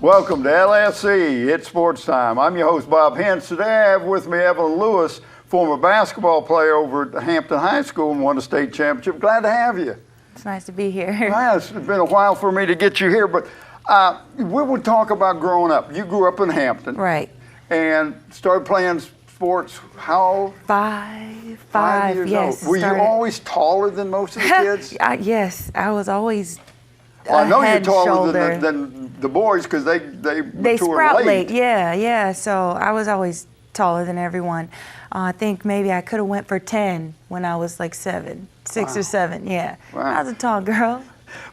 Welcome to LSC. It's Sports Time. I'm your host, Bob Hintz. Today I have with me Evelyn Lewis, former basketball player over at Hampton High School and won a state championship. Glad to have you. It's nice to be here. Well, it's been a while for me to get you here, but we would talk about growing up. You grew up in Hampton. Right. And started playing sports how old? Five years yes. old. Were you always taller than most of the kids? Yes, I was always Well, I know you're head, taller shoulder. than the boys because they mature sprout late. Yeah. So I was always taller than everyone. I think maybe I could have went for 10 when I was like 6 or 7. Yeah, Wow. I was a tall girl.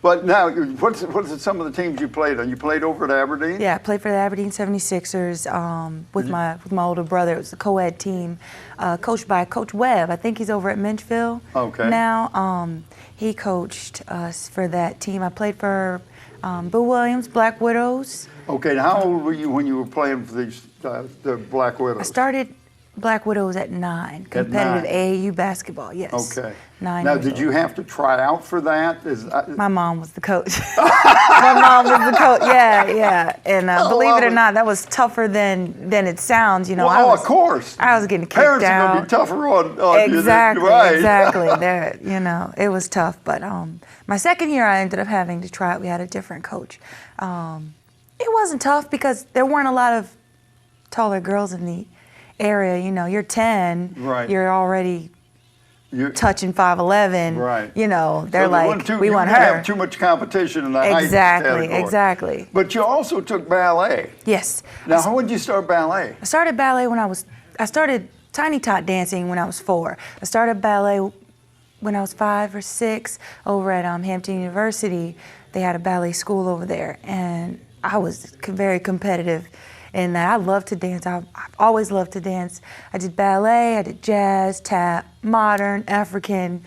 But now, what's some of the teams you played on? You played over at Aberdeen? Yeah, I played for the Aberdeen 76ers with my older brother. It was a co-ed team coached by Coach Webb. I think he's over at Minchville now. He coached us for that team. I played for Boo Williams, Black Widows. Okay, now how old were you when you were playing for these the Black Widows? I started Black Widows at 9, competitive AAU basketball, yes. Okay. 9 now, years did you old. have to try out for that? My mom was the coach. My mom was the coach, yeah. And believe it or not, that was tougher than it sounds. You know, well, of course. I was getting kicked Parents out. are going to be tougher on Exactly, you. Right. exactly. There, you know, it was tough. But my second year, I ended up having to try it. We had a different coach. It wasn't tough because there weren't a lot of taller girls in the area. You know, you're 10, right. You're already touching 5'11". Right. You know, they're so like, we want you her. have too much competition in the height category. Exactly. But you also took ballet. Yes. Now, how did you start ballet? I started ballet I started tiny tot dancing when I was 4. I started ballet when I was 5 or 6 over at Hampton University. They had a ballet school over there, and I was very competitive. And I love to dance. I've always loved to dance. I did ballet, I did jazz, tap, modern, African,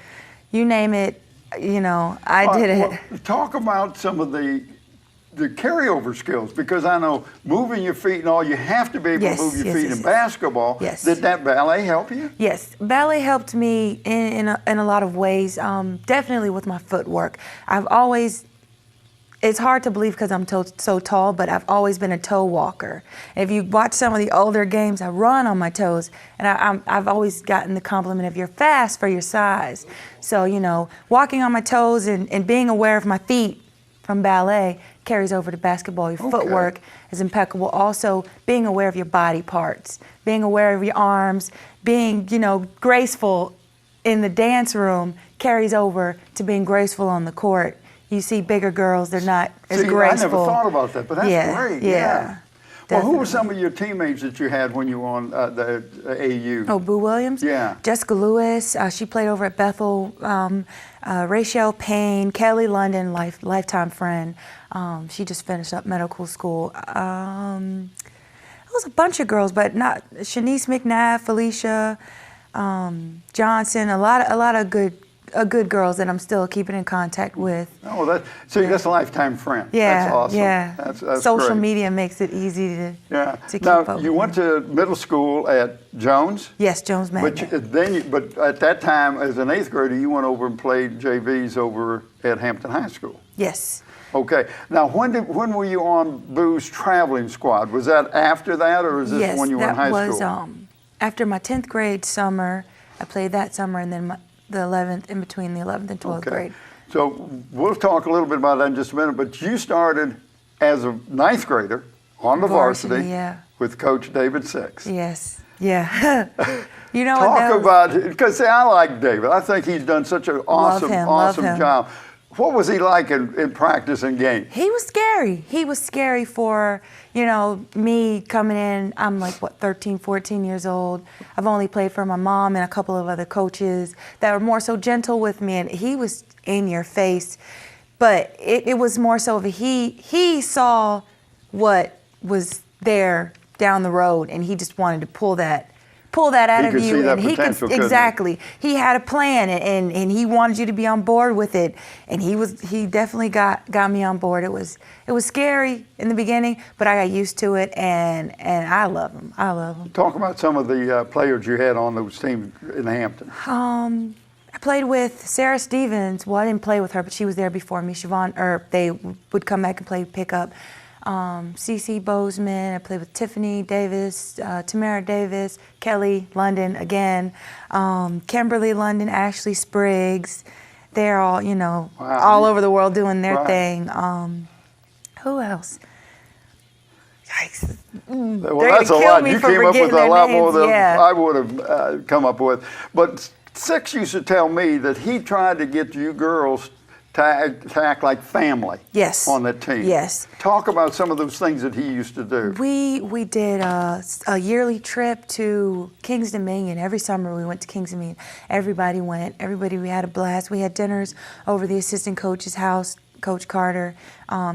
you name it, you know, I did it. Well, talk about some of the carryover skills, because I know moving your feet and all, you have to be able to move your feet in basketball. Yes. Did that ballet help you? Yes, ballet helped me in a lot of ways, definitely with my footwork. It's hard to believe because I'm so tall, but I've always been a toe walker. If you watch some of the older games, I run on my toes, and I've always gotten the compliment of you're fast for your size. So, you know, walking on my toes and being aware of my feet from ballet carries over to basketball. Your footwork is impeccable. Also, being aware of your body parts, being aware of your arms, being, you know, graceful in the dance room carries over to being graceful on the court. You see bigger girls, they're not as graceful. I never thought about that, but that's great. Yeah. Well, who were some of your teammates that you had when you were on the AU? Oh, Boo Williams? Yeah. Jessica Lewis, she played over at Bethel. Rachel Payne, Kelly London, lifetime friend. She just finished up medical school. It was a bunch of girls, but not Shanice McNabb, Felicia Johnson, a lot of good girls that I'm still keeping in contact with. Oh, that's a lifetime friend. Yeah, that's awesome. Yeah. That's Social great. media makes it easy to keep now, up. You went to middle school at Jones? Yes, Jones Magnet. But at that time, as an 8th grader, you went over and played JVs over at Hampton High School. Yes. Okay. Now, when were you on Boo's traveling squad? Was that after that, or is this when you were in high school? Yes, that was after my 10th grade summer. I played that summer, and then the 11th, in between the 11th and 12th grade. So we'll talk a little bit about that in just a minute, but you started as a 9th grader on the varsity with Coach David Six. Yes, yeah. You know, talk about it, because I like David. I think he's done such an awesome job. What was he like in practice and game? He was scary. He was scary for, you know, me coming in. I'm like, 13, 14 years old. I've only played for my mom and a couple of other coaches that were more so gentle with me, and he was in your face. But it was more so of he saw what was there down the road, and he just wanted to pull that out of you, and he could exactly. He had a plan, and he wanted you to be on board with it, and he definitely got me on board. It was scary in the beginning, but I got used to it, and I love him. I love him. Talk about some of the players you had on those teams in Hampton. I played with Sarah Stevens. Well, I didn't play with her, but she was there before me. Siobhan, they would come back and play pickup. Cece Bozeman. I played with Tiffany Davis, Tamara Davis, Kelly London again, Kimberly London, Ashley Spriggs. They're all, you know, all over the world doing their thing. Who else? Yikes. Well, that's a lot. You came up with a lot more than I would have come up with. But Six used to tell me that he tried to get you girls to act like family. Yes. On that team. Yes. Talk about some of those things that he used to do. We did a yearly trip to Kings Dominion. Every summer we went to Kings Dominion. Everybody went. We had a blast. We had dinners over the assistant coach's house, Coach Carter.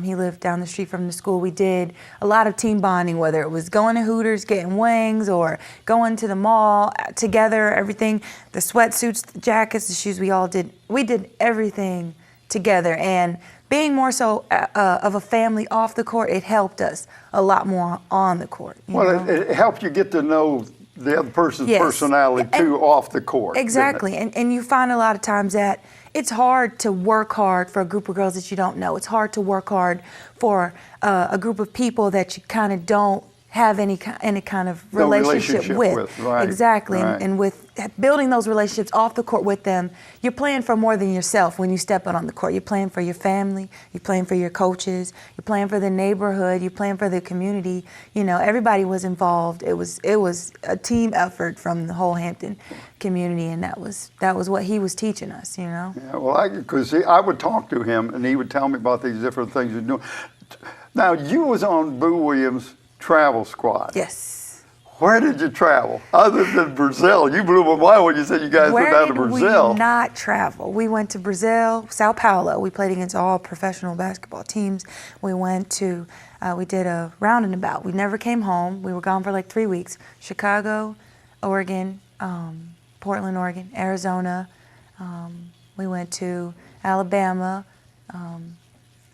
He lived down the street from the school. We did a lot of team bonding, whether it was going to Hooters, getting wings, or going to the mall together, everything. The sweatsuits, the jackets, the shoes, we did everything together. And being more so of a family off the court, it helped us a lot more on the court. Well, it helped you get to know the other person's personality too off the court. Exactly. And you find a lot of times that it's hard to work hard for a group of girls that you don't know. It's hard to work hard for a group of people that you kind of don't have any kind of relationship with. Right. Exactly. Right. And with building those relationships off the court with them, you're playing for more than yourself when you step out on the court. You're playing for your family, you're playing for your coaches, you're playing for the neighborhood, you're playing for the community. You know, everybody was involved. It was a team effort from the whole Hampton community, and that was what he was teaching us, you know. Yeah, well, because I would talk to him and he would tell me about these different things he's doing. Now, you was on Boo Williams' travel squad. Yes. Where did you travel? Other than Brazil. You blew my mind when you said you guys went down to Brazil. Where did we not travel? We went to Brazil, Sao Paulo. We played against all professional basketball teams. We went to, we did a roundabout. We never came home. We were gone for like 3 weeks. Chicago, Oregon, Portland, Oregon, Arizona. We went to Alabama,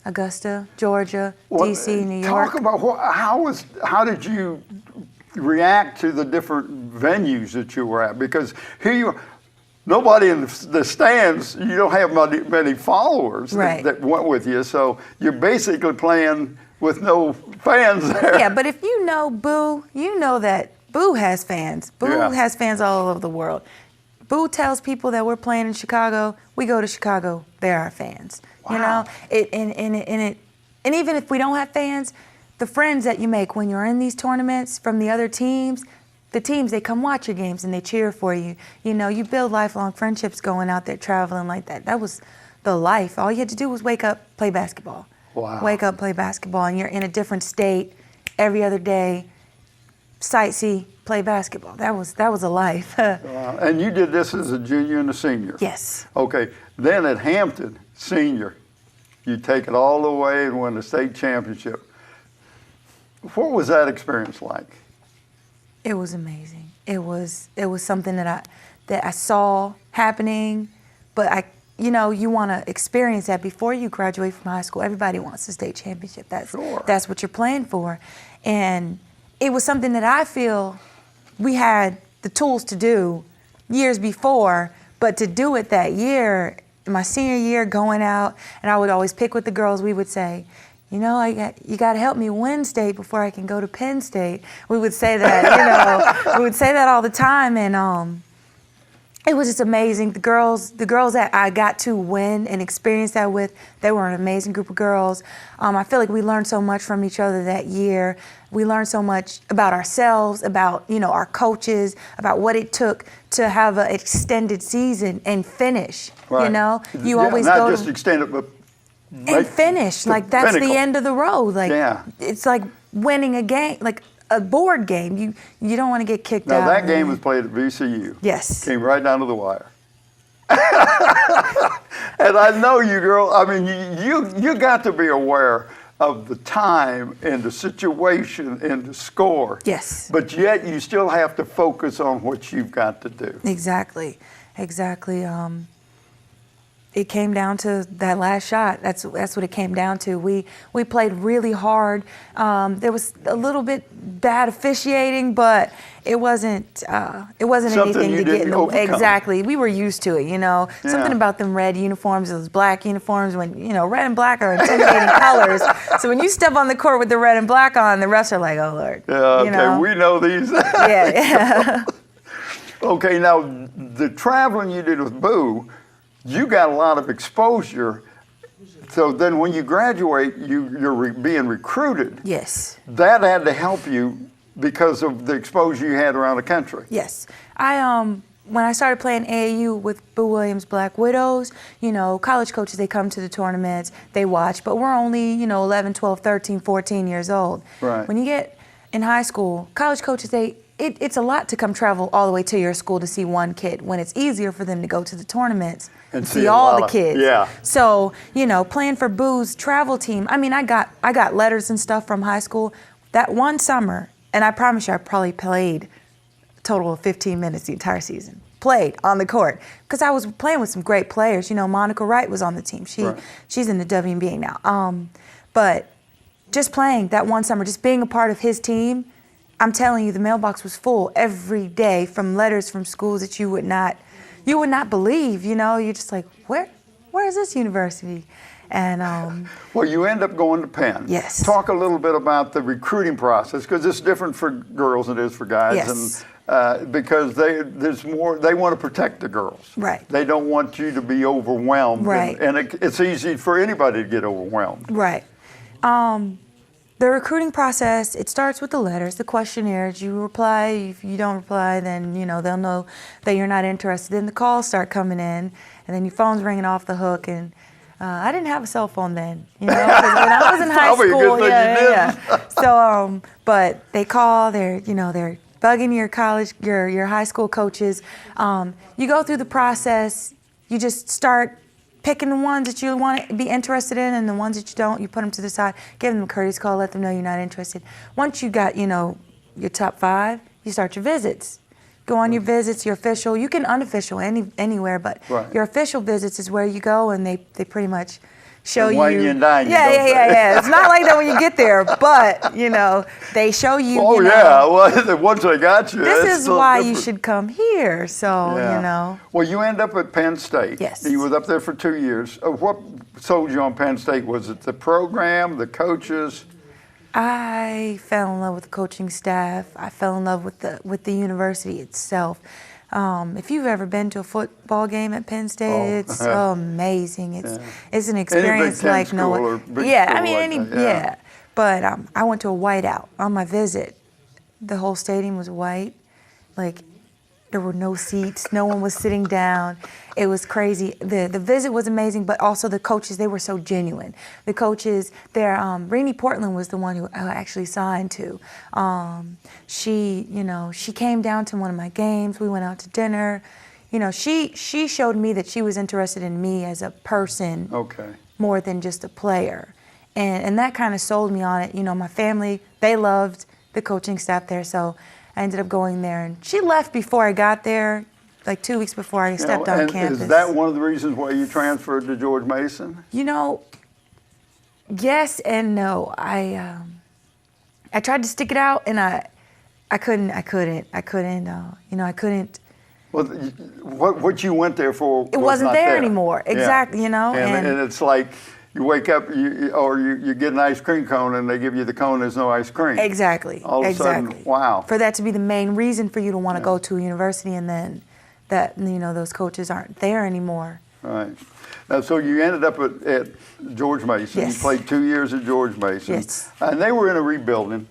Augusta, Georgia, D.C., New York. Talk about how did you react to the different venues that you were at? Because here nobody in the stands, you don't have many followers that went with you, so you're basically playing with no fans there. Yeah, but if you know Boo, you know that Boo has fans. Boo has fans all over the world. Boo tells people that we're playing in Chicago, we go to Chicago, they're our fans. Wow. You know, and even if we don't have fans, the friends that you make when you're in these tournaments from the other teams, they come watch your games and they cheer for you. You know, you build lifelong friendships going out there traveling like that. That was the life. All you had to do was wake up, play basketball. Wow. Wake up, play basketball, and you're in a different state every other day, sightsee, play basketball. That was a life. Wow. And you did this as a junior and a senior? Yes. Okay. Then at Hampton, senior, you take it all the way and win the state championship. What was that experience like? It was amazing. It was something that I saw happening, but you want to experience that before you graduate from high school. Everybody wants the state championship. That's what you're playing for. And it was something that I feel we had the tools to do years before, but to do it that year, my senior year, going out, and I would always pick with the girls, we would say, you know, you got to help me win state before I can go to Penn State. We would say that, we would say that all the time, and it was just amazing. The girls that I got to win and experience that with, they were an amazing group of girls. I feel like we learned so much from each other that year. We learned so much about ourselves, about, our coaches, about what it took to have an extended season and finish. Right. You always not go just extend it, but and finish. Like that's pinnacle. the end of the road. Like it's like winning a game, like a board game. You don't want to get kicked out. Now that game was played at VCU. Yes. Came right down to the wire. And I know you, girl. I mean, you got to be aware of the time and the situation and the score. Yes. But yet you still have to focus on what you've got to do. Exactly. it came down to that last shot. That's what it came down to. We played really hard. There was a little bit bad officiating, but it wasn't Something anything you to get in didn't the overcome. exactly. We were used to it, you know. Yeah. Something about them red uniforms, those black uniforms. When red and black are intimidating colors. So when you step on the court with the red and black on, the refs are like, "Oh Lord." Yeah, okay, we know these. Yeah. Okay, now the traveling you did with Boo, you got a lot of exposure. So then when you graduate, you're being recruited. Yes. That had to help you because of the exposure you had around the country. Yes. When I started playing AAU with Boo Williams Black Widows, college coaches, they come to the tournaments, they watch, but we're only, 11, 12, 13, 14 years old. Right. When you get in high school, college coaches, it's a lot to come travel all the way to your school to see one kid when it's easier for them to go to the tournaments and see all the kids. Yeah. So, playing for Boo's travel team, I got letters and stuff from high school that one summer, and I promise you I probably played a total of 15 minutes the entire season. Played on the court because I was playing with some great players. Monica Wright was on the team. She's in the WNBA now. But just playing that one summer, just being a part of his team, I'm telling you, the mailbox was full every day from letters from schools that you would not believe. You're just like, where is this university? And well, you end up going to Penn. Yes. Talk a little bit about the recruiting process because it's different for girls than it is for guys. Yes. And because they want to protect the girls. Right. They don't want you to be overwhelmed. Right. And it's easy for anybody to get overwhelmed. Right. The recruiting process, it starts with the letters, the questionnaires. You reply. If you don't reply, then they'll know that you're not interested. Then the calls start coming in, and then your phone's ringing off the hook. And I didn't have a cell phone then, 'cause when I was in high Probably a school, good thing you didn't. So, but they call. They're bugging your high school coaches. You go through the process. You just start picking the ones that you want to be interested in, and the ones that you don't, you put them to the side, give them a courteous call, let them know you're not interested. Once you got, your top 5, you start your visits. Go on your visits, your official, you can unofficial anywhere, but Right. your official visits is where you go, and they pretty much show They you. wine you and dine you, Yeah, don't they? yeah. It's not like that when you get there, but, they show you, Oh, yeah. Well, once they got you. this it's is so why you different. should come here, so, Yeah. Well, you end up at Penn State. Yes. You was up there for 2 years. What sold you on Penn State? Was it the program, the coaches? I fell in love with the coaching staff. I fell in love with the university itself. If you've ever been to a football game at Penn State, it's amazing. It's an experience Big Ten like no school or one. big Yeah, school I mean like any that, yeah. But I went to a whiteout on my visit. The whole stadium was white, like. There were no seats. No one was sitting down. It was crazy. The visit was amazing, but also the coaches, they were so genuine. The coaches, Rainey Portland was the one who I actually signed to. She came down to one of my games. We went out to dinner. She showed me that she was interested in me as a person more than just a player. And that kind of sold me on it. My family, they loved the coaching staff there, so I ended up going there, and she left before I got there, like 2 weeks before I stepped on campus. Is that one of the reasons why you transferred to George Mason? Yes and no. I tried to stick it out, and I couldn't. Well, what you went there for It wasn't not there anymore. Exactly, And it's like you wake up, you get an ice cream cone, and they give you the cone. There's no ice cream. Exactly. All of a sudden, wow. For that to be the main reason for you to want to go to a university, and then that those coaches aren't there anymore. Right. Now, so you ended up at George Mason. Yes. You played 2 years at George Mason. Yes. And they were in a rebuilding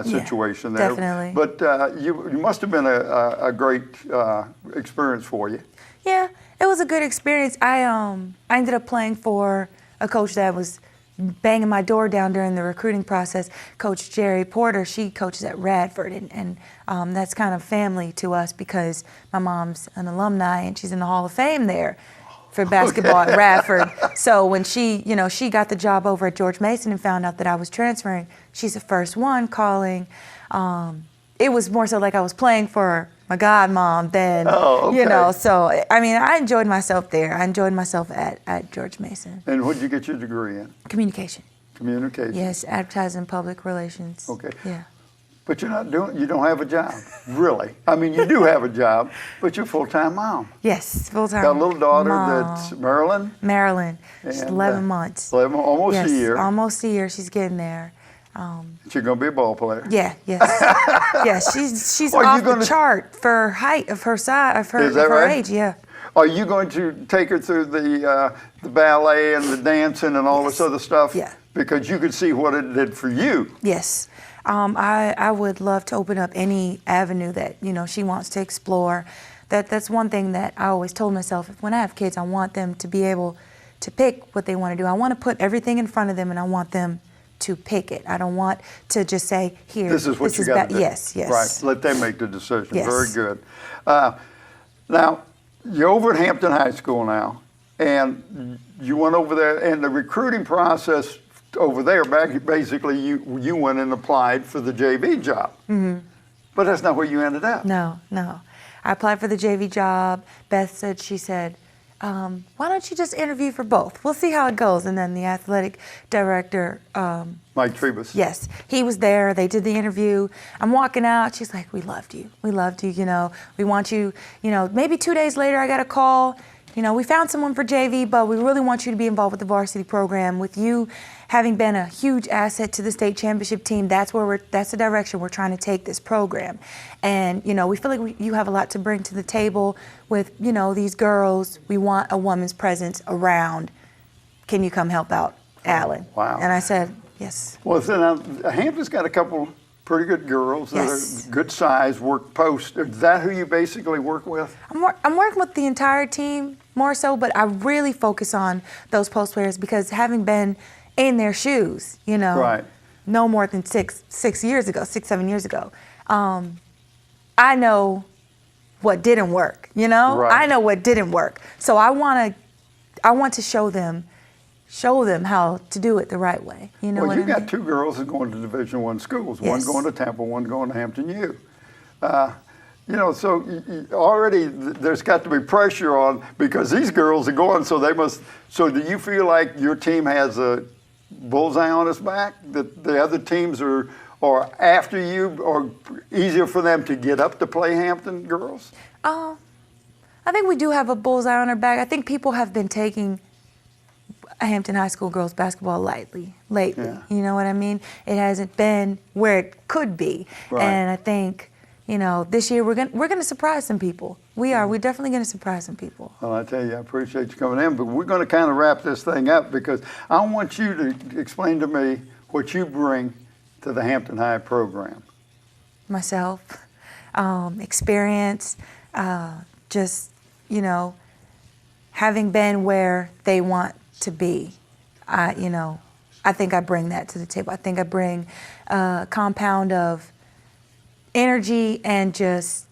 situation there. Definitely. But you must have been a great experience for you. Yeah, it was a good experience. I ended up playing for a coach that was banging my door down during the recruiting process. Coach Jerry Porter, she coaches at Radford, and that's kind of family to us because my mom's an alumni and she's in the Hall of Fame there for basketball at Radford. So when she got the job over at George Mason and found out that I was transferring, she's the first one calling. It was more so like I was playing for my godmom then. Oh, okay. You know, so I mean, I enjoyed myself there. I enjoyed myself at George Mason. And what did you get your degree in? Communication. Communication. Yes, advertising, public relations. Okay. Yeah. But you don't have a job, really. I mean, you do have a job, but you're a full-time mom. Yes, full-time. Got a little daughter mom. that's Maryland. Maryland. She's And, 11 months. 11, almost Yes, a year. almost a year. She's getting there. She's gonna be a ball player. Yeah, yes. Yes, she's Are you off the gonna- chart for height of her size, of her, Is that of her right? age, yeah. Are you going to take her through the ballet and the dancing and all this other stuff? Yeah. Because you could see what it did for you. Yes. I would love to open up any avenue that, you know, she wants to explore. That's one thing that I always told myself. When I have kids, I want them to be able to pick what they want to do. I want to put everything in front of them, and I want them to pick it. I don't want to just say, here, This is what you got to do. Yes, yes. Right. Let them make the decision. Yes. Very good. Now, you're over at Hampton High School now, and you went over there, and the recruiting process over there, basically you went and applied for the JV job. Mm-hmm. But that's not where you ended up. No. I applied for the JV job. Beth said, she said, why don't you just interview for both? We'll see how it goes. And then the athletic director, Mike Trebus. yes, he was there. They did the interview. I'm walking out. She's like, we loved you. We loved you. You know, we want you. You know, maybe 2 days later, I got a call. You know, we found someone for JV, but we really want you to be involved with the varsity program. With you having been a huge asset to the state championship team, that's the direction we're trying to take this program. And, you know, we feel like you have a lot to bring to the table with, you know, these girls. We want a woman's presence around. Can you come help out, Alan? Wow. And I said, yes. Well, then Hampton's got a couple pretty good girls that Yes. are good size, work post. Is that who you basically work with? I'm working with the entire team more so, but I really focus on those post players because having been in their shoes, you know, Right. no more than 7 years ago, I know what didn't work, you know? Right. I know what didn't work. So I want to show them how to do it the right way. You know Well, what you I mean? got two girls that going to Division I schools, one Yes. going to Temple, one going to Hampton U. You know, so already there's got to be pressure on because these girls are going, so they must. So do you feel like your team has a bullseye on its back? That the other teams are after you, or easier for them to get up to play Hampton girls? I think we do have a bullseye on our back. I think people have been taking Hampton High School girls basketball lightly lately. Yeah. You know what I mean? It hasn't been where it could be. Right. And I think, you know, this year we're gonna surprise some people. We are. We're definitely gonna surprise some people. Well, I tell you, I appreciate you coming in, but we're going to kind of wrap this thing up because I want you to explain to me what you bring to the Hampton High program. Myself, experience, just, you know, having been where they want to be. I think I bring that to the table. I think I bring a compound of energy and just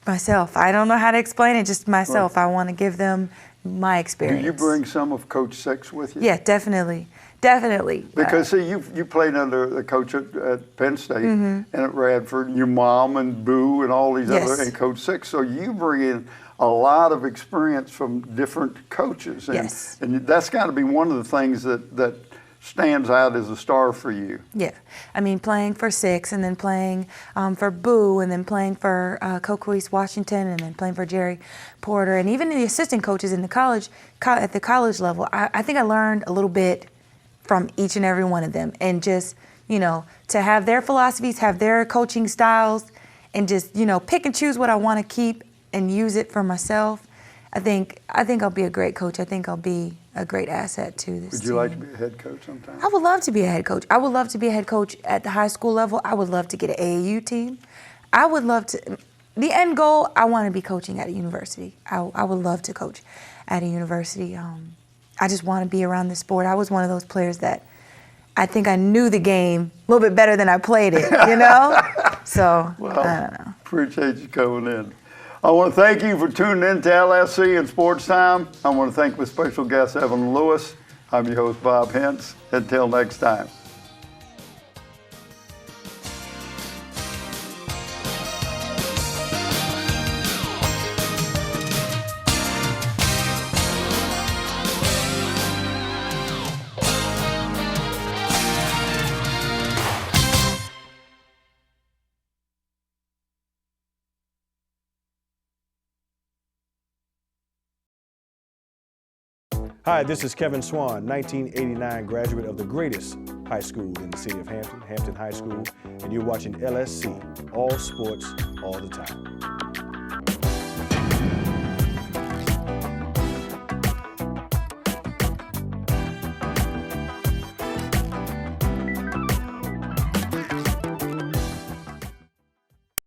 myself. I don't know how to explain it, just myself. I want to give them my Do experience. you bring some of Coach Six with you? Yeah, definitely. Definitely. Because see, you played under the coach at Penn State and at Radford, your mom and Boo and all these Yes. other, and Coach Six. So you bring in a lot of experience from different coaches. And, Yes. and that's got to be one of the things that stands out as a star for you. Yeah, I mean, playing for Six and then playing for Boo and then playing for Coquise Washington and then playing for Jerry Porter and even the assistant coaches in the college at the college level. I think I learned a little bit from each and every one of them, and just, you know, to have their philosophies, have their coaching styles, and just, you know, pick and choose what I want to keep and use it for myself. I think I'll be a great coach. I think I'll be a great asset to this Would team. you like to be a head coach sometime? I would love to be a head coach. I would love to be a head coach at the high school level. I would love to get an AAU team. I would love to. The end goal, I want to be coaching at a university. I would love to coach at a university. I just want to be around the sport. I was one of those players that I think I knew the game a little bit better than I played it, you know? So, Well, I don't know. appreciate you coming in. I want to thank you for tuning in to LSC and Sports Time. I want to thank my special guest, Evelyn Lewis. I'm your host, Bob Hintz. Until next time. Hi, this is Kevin Swan, 1989 graduate of the greatest high school in the city of Hampton, Hampton High School, and you're watching LSC, all sports, all the time.